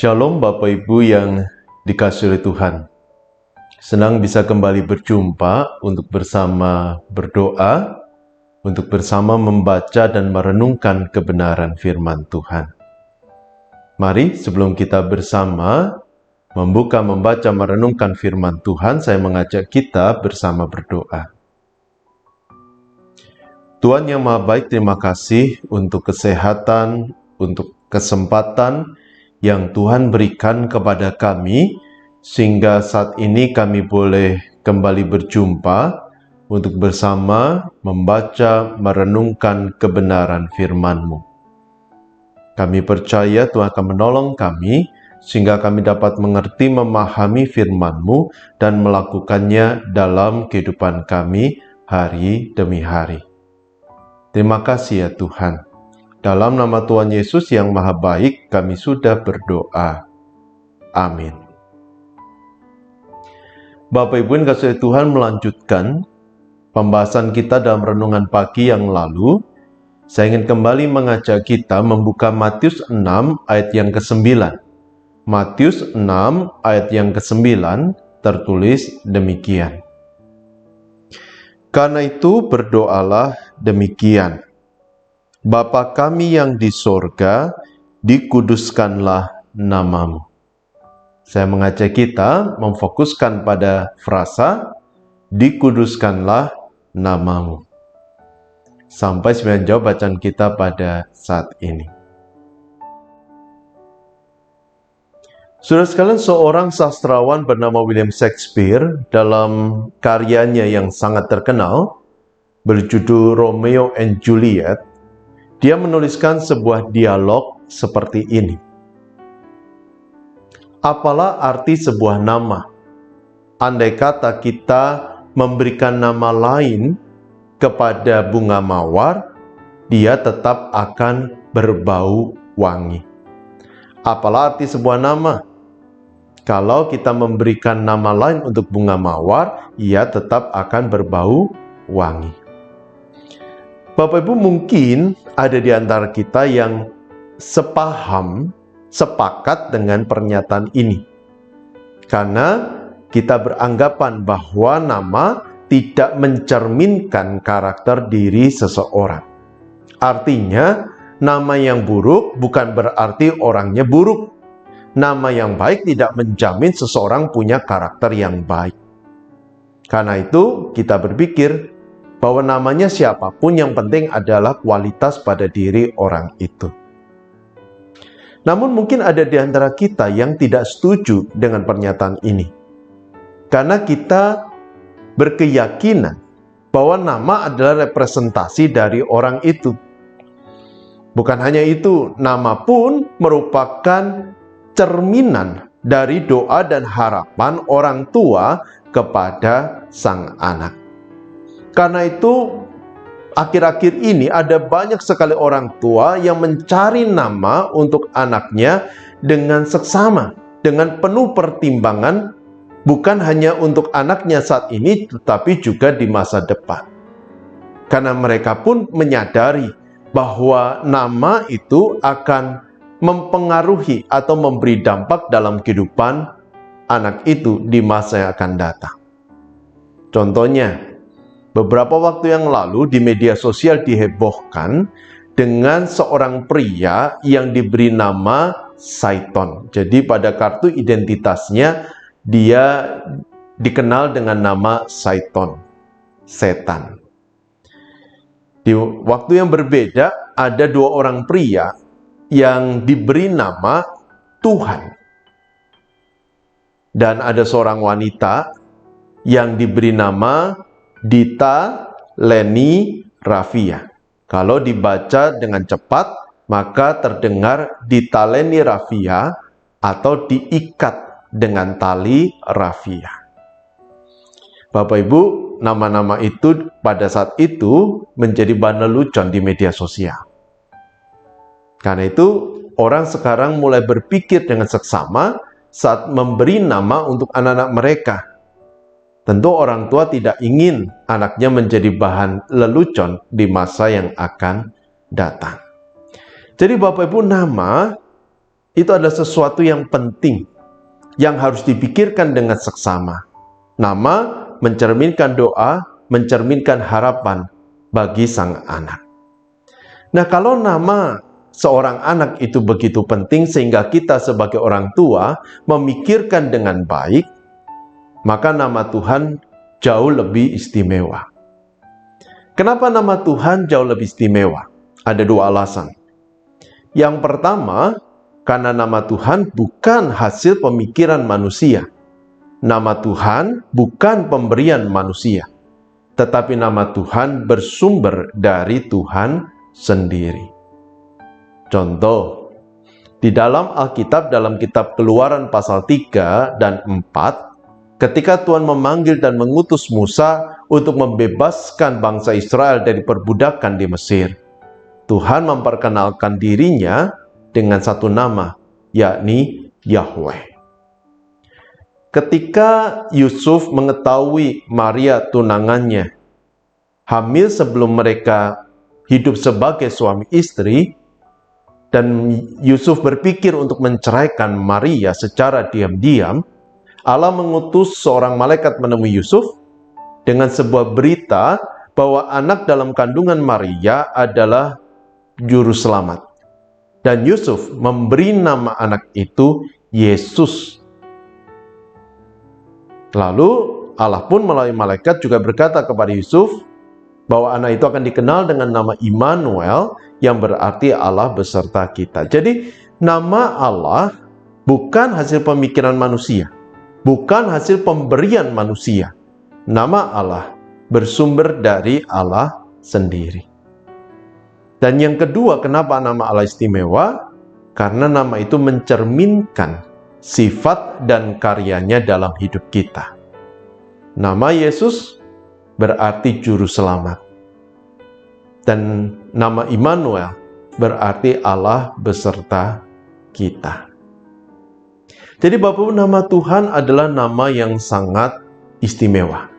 Shalom Bapak Ibu yang dikasihi oleh Tuhan. Senang bisa kembali berjumpa untuk bersama berdoa, untuk bersama membaca dan merenungkan kebenaran firman Tuhan. Mari sebelum kita bersama membuka, membaca, merenungkan firman Tuhan, saya mengajak kita bersama berdoa. Tuhan yang Maha Baik, terima kasih untuk kesehatan, untuk kesempatan yang Tuhan berikan kepada kami, sehingga saat ini kami boleh kembali berjumpa untuk bersama membaca, merenungkan kebenaran firman-Mu. Kami percaya Tuhan akan menolong kami, sehingga kami dapat mengerti, memahami firman-Mu, dan melakukannya dalam kehidupan kami hari demi hari. Terima kasih ya Tuhan. Dalam nama Tuhan Yesus yang Maha Baik, kami sudah berdoa. Amin. Bapak Ibu yang kasih Tuhan, melanjutkan pembahasan kita dalam renungan pagi yang lalu. Saya ingin kembali mengajak kita membuka Matius 6 ayat yang ke-9. Matius 6 ayat yang ke-9 tertulis demikian. Karena itu berdoalah demikian. Bapa kami yang di sorga, dikuduskanlah nama-Mu. Saya mengajak kita memfokuskan pada frasa, dikuduskanlah nama-Mu. Sampai 9 jawab bacaan kita pada saat ini. Saudara sekalian, seorang sastrawan bernama William Shakespeare dalam karyanya yang sangat terkenal, berjudul Romeo and Juliet, dia menuliskan sebuah dialog seperti ini. Apalah arti sebuah nama? Andai kata kita memberikan nama lain kepada bunga mawar, dia tetap akan berbau wangi. Apalah arti sebuah nama? Kalau kita memberikan nama lain untuk bunga mawar, ia tetap akan berbau wangi. Bapak Ibu, mungkin ada di antara kita yang sepaham, sepakat dengan pernyataan ini. Karena kita beranggapan bahwa nama tidak mencerminkan karakter diri seseorang. Artinya, nama yang buruk bukan berarti orangnya buruk. Nama yang baik tidak menjamin seseorang punya karakter yang baik. Karena itu, kita berpikir bahwa namanya siapapun, yang penting adalah kualitas pada diri orang itu. Namun mungkin ada di antara kita yang tidak setuju dengan pernyataan ini. Karena kita berkeyakinan bahwa nama adalah representasi dari orang itu. Bukan hanya itu, nama pun merupakan cerminan dari doa dan harapan orang tua kepada sang anak. Karena itu, akhir-akhir ini ada banyak sekali orang tua yang mencari nama untuk anaknya dengan seksama, dengan penuh pertimbangan, bukan hanya untuk anaknya saat ini, tetapi juga di masa depan. Karena mereka pun menyadari bahwa nama itu akan mempengaruhi atau memberi dampak dalam kehidupan anak itu di masa yang akan datang. Contohnya, beberapa waktu yang lalu di media sosial dihebohkan dengan seorang pria yang diberi nama Saiton. Jadi pada kartu identitasnya dia dikenal dengan nama Saiton, setan. Di waktu yang berbeda ada dua orang pria yang diberi nama Tuhan. Dan ada seorang wanita yang diberi nama Dita Leni Rafia. Kalau dibaca dengan cepat, maka terdengar Dita Leni Rafia atau diikat dengan tali rafia. Bapak Ibu, nama-nama itu pada saat itu menjadi bahan lelucon di media sosial. Karena itu, orang sekarang mulai berpikir dengan seksama saat memberi nama untuk anak-anak mereka. Tentu orang tua tidak ingin anaknya menjadi bahan lelucon di masa yang akan datang. Jadi Bapak Ibu, nama itu adalah sesuatu yang penting, yang harus dipikirkan dengan seksama. Nama mencerminkan doa, mencerminkan harapan bagi sang anak. Nah, kalau nama seorang anak itu begitu penting sehingga kita sebagai orang tua memikirkan dengan baik, maka nama Tuhan jauh lebih istimewa. Kenapa nama Tuhan jauh lebih istimewa? Ada dua alasan. Yang pertama, karena nama Tuhan bukan hasil pemikiran manusia. Nama Tuhan bukan pemberian manusia, tetapi nama Tuhan bersumber dari Tuhan sendiri. Contoh, di dalam Alkitab, dalam kitab Keluaran pasal 3 dan 4, ketika Tuhan memanggil dan mengutus Musa untuk membebaskan bangsa Israel dari perbudakan di Mesir, Tuhan memperkenalkan dirinya dengan satu nama, yakni Yahweh. Ketika Yusuf mengetahui Maria tunangannya hamil sebelum mereka hidup sebagai suami istri, dan Yusuf berpikir untuk menceraikan Maria secara diam-diam, Allah mengutus seorang malaikat menemui Yusuf dengan sebuah berita bahwa anak dalam kandungan Maria adalah juru selamat. Dan Yusuf memberi nama anak itu Yesus. Lalu Allah pun melalui malaikat juga berkata kepada Yusuf bahwa anak itu akan dikenal dengan nama Immanuel, yang berarti Allah beserta kita. Jadi nama Allah bukan hasil pemikiran manusia, bukan hasil pemberian manusia. Nama Allah bersumber dari Allah sendiri. Dan yang kedua, kenapa nama Allah istimewa? Karena nama itu mencerminkan sifat dan karyanya dalam hidup kita. Nama Yesus berarti juru selamat. Dan nama Immanuel berarti Allah beserta kita. Jadi Bapak Ibu, nama Tuhan adalah nama yang sangat istimewa.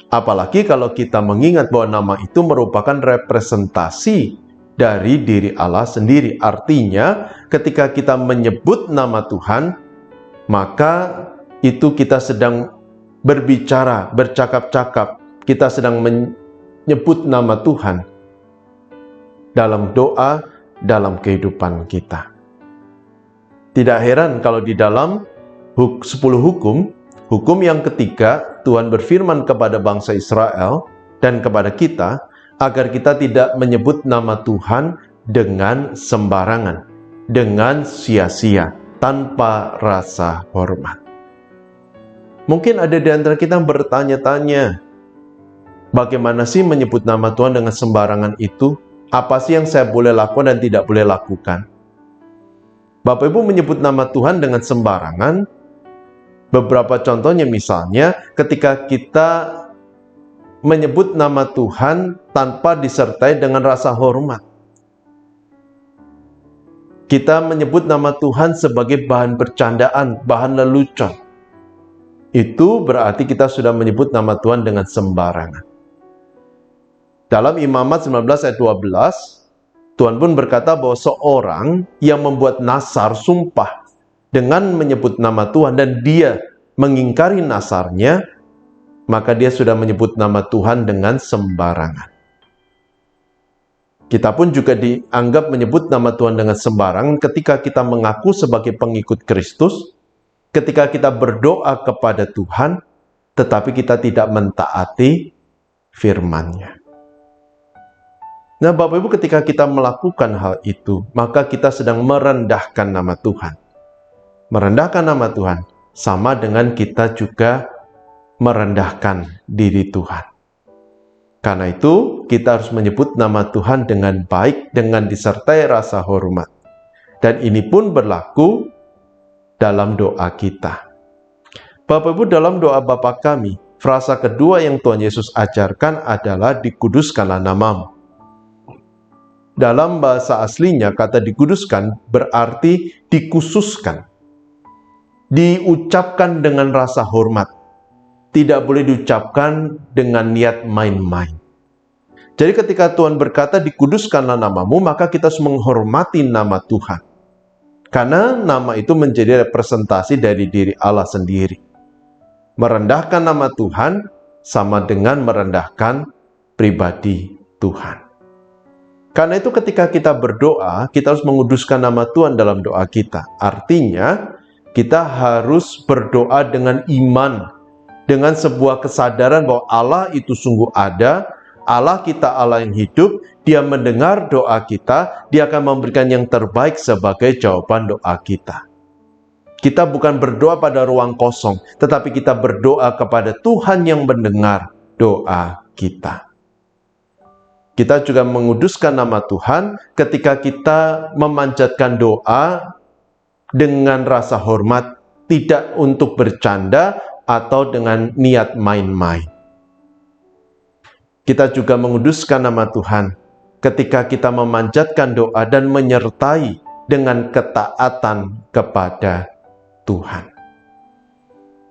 Apalagi kalau kita mengingat bahwa nama itu merupakan representasi dari diri Allah sendiri. Artinya, ketika kita menyebut nama Tuhan, maka itu kita sedang berbicara, bercakap-cakap. Kita sedang menyebut nama Tuhan dalam doa, dalam kehidupan kita. Tidak heran kalau di dalam 10 hukum yang ketiga, Tuhan berfirman kepada bangsa Israel dan kepada kita, agar kita tidak menyebut nama Tuhan dengan sembarangan, dengan sia-sia, tanpa rasa hormat. Mungkin ada di antara kita yang bertanya-tanya, bagaimana sih menyebut nama Tuhan dengan sembarangan itu? Apa sih yang saya boleh lakukan dan tidak boleh lakukan? Bapak Ibu, menyebut nama Tuhan dengan sembarangan, beberapa contohnya misalnya ketika kita menyebut nama Tuhan tanpa disertai dengan rasa hormat. Kita menyebut nama Tuhan sebagai bahan bercandaan, bahan lelucon. Itu berarti kita sudah menyebut nama Tuhan dengan sembarangan. Dalam Imamat 19 ayat 12, Tuhan pun berkata bahwa seorang yang membuat nasar sumpah dengan menyebut nama Tuhan dan dia mengingkari nasarnya, maka dia sudah menyebut nama Tuhan dengan sembarangan. Kita pun juga dianggap menyebut nama Tuhan dengan sembarangan ketika kita mengaku sebagai pengikut Kristus, ketika kita berdoa kepada Tuhan, tetapi kita tidak mentaati firman-Nya. Nah, Bapak Ibu, ketika kita melakukan hal itu, maka kita sedang merendahkan nama Tuhan. Merendahkan nama Tuhan sama dengan kita juga merendahkan diri Tuhan. Karena itu, kita harus menyebut nama Tuhan dengan baik, dengan disertai rasa hormat. Dan ini pun berlaku dalam doa kita. Bapak Ibu, dalam doa Bapa kami, frasa kedua yang Tuhan Yesus ajarkan adalah dikuduskanlah namamu. Dalam bahasa aslinya, kata dikuduskan berarti dikhususkan. Diucapkan dengan rasa hormat. Tidak boleh diucapkan dengan niat main-main. Jadi ketika Tuhan berkata dikuduskanlah namamu, maka kita harus menghormati nama Tuhan. Karena nama itu menjadi representasi dari diri Allah sendiri. Merendahkan nama Tuhan sama dengan merendahkan pribadi Tuhan. Karena itu ketika kita berdoa, kita harus menguduskan nama Tuhan dalam doa kita. Artinya, kita harus berdoa dengan iman, dengan sebuah kesadaran bahwa Allah itu sungguh ada, Allah kita Allah yang hidup, Dia mendengar doa kita, Dia akan memberikan yang terbaik sebagai jawaban doa kita. Kita bukan berdoa pada ruang kosong, tetapi kita berdoa kepada Tuhan yang mendengar doa kita. Kita juga menguduskan nama Tuhan ketika kita memanjatkan doa dengan rasa hormat, tidak untuk bercanda atau dengan niat main-main. Kita juga menguduskan nama Tuhan ketika kita memanjatkan doa dan menyertai dengan ketaatan kepada Tuhan.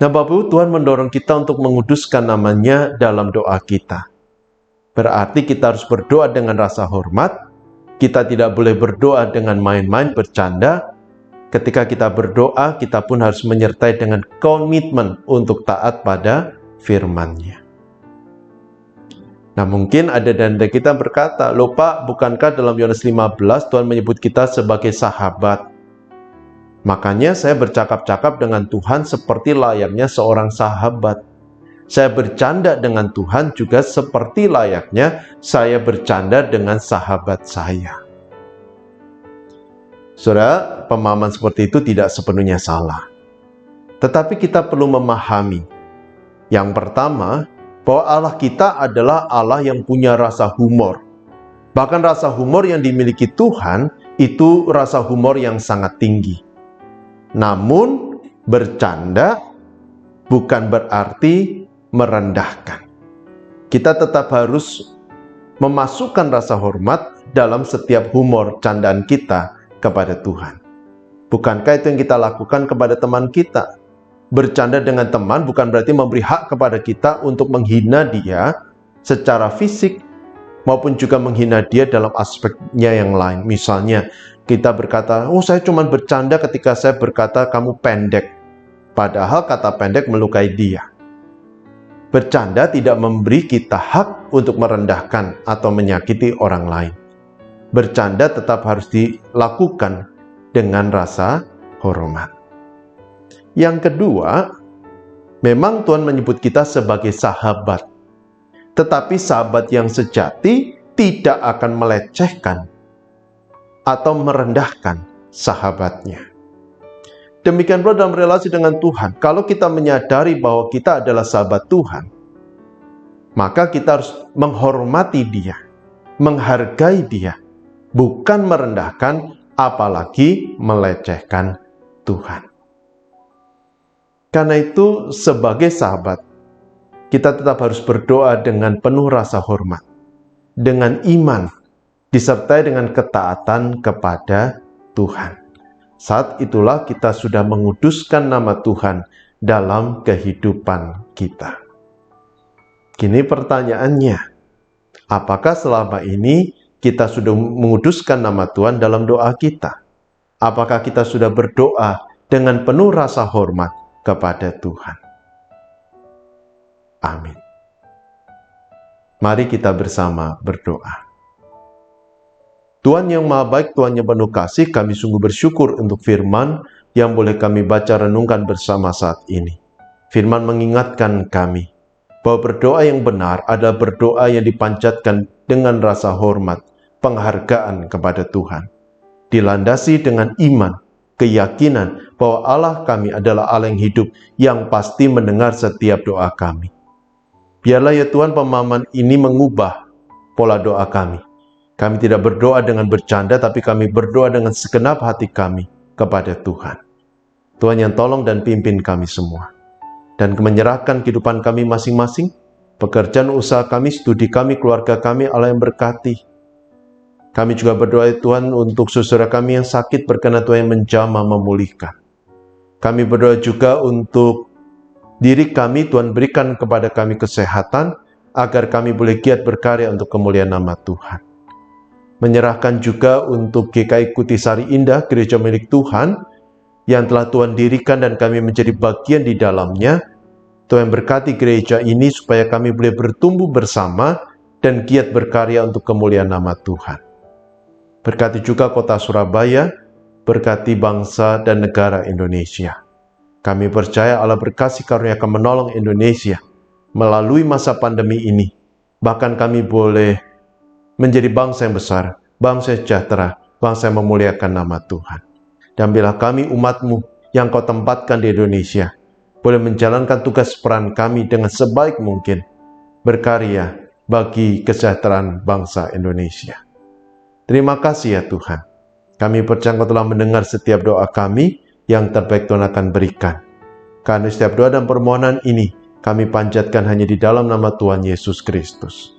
Nah, Bapak Ibu, Tuhan mendorong kita untuk menguduskan namanya dalam doa kita. Berarti kita harus berdoa dengan rasa hormat, kita tidak boleh berdoa dengan main-main, bercanda. Ketika kita berdoa, kita pun harus menyertai dengan komitmen untuk taat pada firman-Nya. Nah, mungkin ada dari kita berkata, "Loh Pak, bukankah dalam Yohanes 15 Tuhan menyebut kita sebagai sahabat? Makanya saya bercakap-cakap dengan Tuhan seperti layaknya seorang sahabat. Saya bercanda dengan Tuhan juga seperti layaknya saya bercanda dengan sahabat saya." Saudara, pemahaman seperti itu tidak sepenuhnya salah. Tetapi kita perlu memahami, yang pertama, bahwa Allah kita adalah Allah yang punya rasa humor. Bahkan rasa humor yang dimiliki Tuhan, itu rasa humor yang sangat tinggi. Namun, bercanda bukan berarti merendahkan. Kita tetap harus memasukkan rasa hormat dalam setiap humor candaan kita kepada Tuhan. Bukankah itu yang kita lakukan kepada teman kita? Bercanda dengan teman bukan berarti memberi hak kepada kita untuk menghina dia secara fisik, maupun juga menghina dia dalam aspeknya yang lain. Misalnya, kita berkata, "Oh, saya cuma bercanda ketika saya berkata kamu pendek." Padahal kata pendek melukai dia. Bercanda tidak memberi kita hak untuk merendahkan atau menyakiti orang lain. Bercanda tetap harus dilakukan dengan rasa hormat. Yang kedua, memang Tuhan menyebut kita sebagai sahabat. Tetapi sahabat yang sejati tidak akan melecehkan atau merendahkan sahabatnya. Demikian pula dalam relasi dengan Tuhan. Kalau kita menyadari bahwa kita adalah sahabat Tuhan, maka kita harus menghormati Dia, menghargai Dia, bukan merendahkan, apalagi melecehkan Tuhan. Karena itu, sebagai sahabat, kita tetap harus berdoa dengan penuh rasa hormat, dengan iman, disertai dengan ketaatan kepada Tuhan. Saat itulah kita sudah menguduskan nama Tuhan dalam kehidupan kita. Kini pertanyaannya, apakah selama ini kita sudah menguduskan nama Tuhan dalam doa kita? Apakah kita sudah berdoa dengan penuh rasa hormat kepada Tuhan? Amin. Mari kita bersama berdoa. Tuhan yang Maha Baik, Tuhan yang penuh kasih, kami sungguh bersyukur untuk firman yang boleh kami baca renungkan bersama saat ini. Firman mengingatkan kami bahwa berdoa yang benar adalah berdoa yang dipanjatkan dengan rasa hormat, penghargaan kepada Tuhan. Dilandasi dengan iman, keyakinan bahwa Allah kami adalah Allah yang hidup, yang pasti mendengar setiap doa kami. Biarlah ya Tuhan pemahaman ini mengubah pola doa kami. Kami tidak berdoa dengan bercanda, tapi kami berdoa dengan segenap hati kami kepada Tuhan. Tuhan yang tolong dan pimpin kami semua. Dan menyerahkan kehidupan kami masing-masing, pekerjaan usaha kami, studi kami, keluarga kami, Allah yang berkati. Kami juga berdoa Tuhan untuk saudara kami yang sakit, berkenan Tuhan yang menjamah, memulihkan. Kami berdoa juga untuk diri kami, Tuhan berikan kepada kami kesehatan, agar kami boleh giat berkarya untuk kemuliaan nama Tuhan. Menyerahkan juga untuk GKI Kutisari Indah, gereja milik Tuhan, yang telah Tuhan dirikan dan kami menjadi bagian di dalamnya. Tuhan berkati gereja ini supaya kami boleh bertumbuh bersama dan giat berkarya untuk kemuliaan nama Tuhan. Berkati juga kota Surabaya, berkati bangsa dan negara Indonesia. Kami percaya Allah berkasih karunia akan menolong Indonesia melalui masa pandemi ini. Bahkan kami boleh menjadi bangsa yang besar, bangsa yang sejahtera, bangsa yang memuliakan nama Tuhan. Dan bila kami umat-Mu yang Kau tempatkan di Indonesia, boleh menjalankan tugas peran kami dengan sebaik mungkin, berkarya bagi kesejahteraan bangsa Indonesia. Terima kasih ya Tuhan. Kami percaya Kau telah mendengar setiap doa kami, yang terbaik Tuhan akan berikan. Karena setiap doa dan permohonan ini, kami panjatkan hanya di dalam nama Tuhan Yesus Kristus.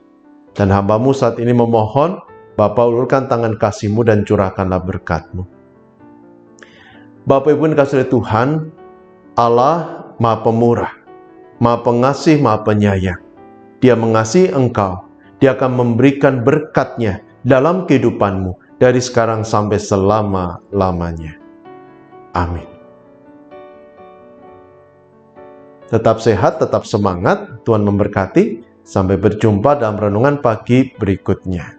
Dan hamba-Mu saat ini memohon, Bapa ulurkan tangan kasih-Mu dan curahkanlah berkat-Mu. Bapak Ibu yang dikasihi Tuhan, Allah Maha Pemurah, Maha Pengasih, Maha Penyayang. Dia mengasihi engkau, Dia akan memberikan berkat-Nya dalam kehidupanmu dari sekarang sampai selama-lamanya. Amin. Tetap sehat, tetap semangat, Tuhan memberkati. Sampai berjumpa dalam renungan pagi berikutnya.